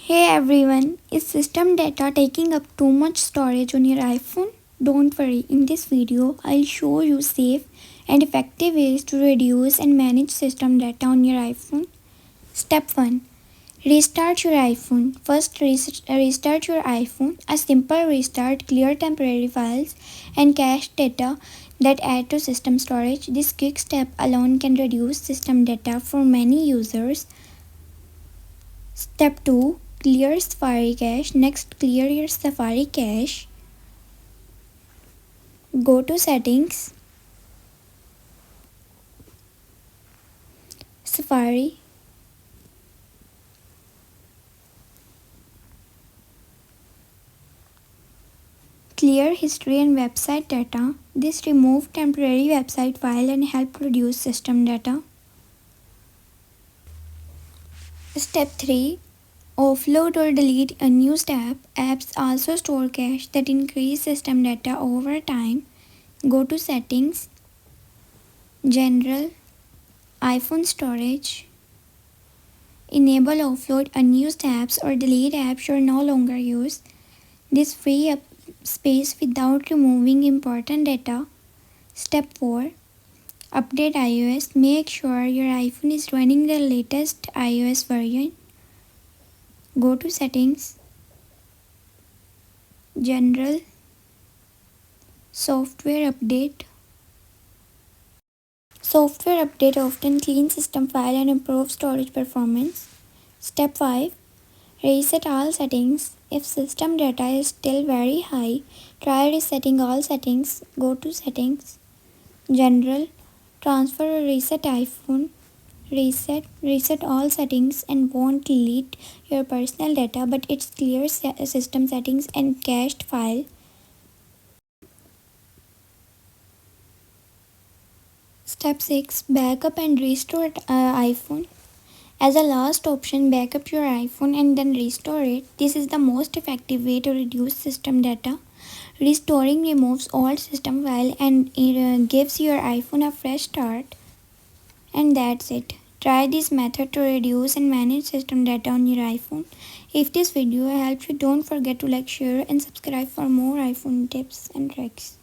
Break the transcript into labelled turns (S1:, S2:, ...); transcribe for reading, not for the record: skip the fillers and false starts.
S1: Hey everyone, is system data taking up too much storage on your iPhone? Don't worry, in this video I'll show you safe and effective ways to reduce and manage system data on your iPhone. Step 1. Restart your iPhone. First restart your iPhone. A simple restart clear temporary files and cache data that add to system storage. This quick step alone can reduce system data for many users. Step 2. Clear Safari cache. Next, clear your Safari cache. Go to Settings, Safari. Clear history and website data. This remove temporary website file and help reduce system data. Step 3. Offload or delete unused apps also store cache that increase system data over time. Go to Settings, General, iPhone Storage. Enable offload unused apps or delete apps you are no longer use. This free up space without removing important data. Step 4. Update iOS. Make sure your iPhone is running the latest iOS version. Go to Settings, General, Software Update. Software update often cleans system file and improves storage performance. Step 5. Reset all settings. If system data is still very high, try resetting all settings. Go to Settings, General, Transfer or Reset iPhone. Reset all settings and won't delete your personal data, but it's clear system settings and cached file. Step 6. Backup and restore iPhone. As a last option, backup your iPhone and then restore it. This is the most effective way to reduce system data. Restoring removes old system file and it gives your iPhone a fresh start. And that's it. Try this method to reduce and manage system data on your iPhone. If this video helped you, don't forget to like, share and subscribe for more iPhone tips and tricks.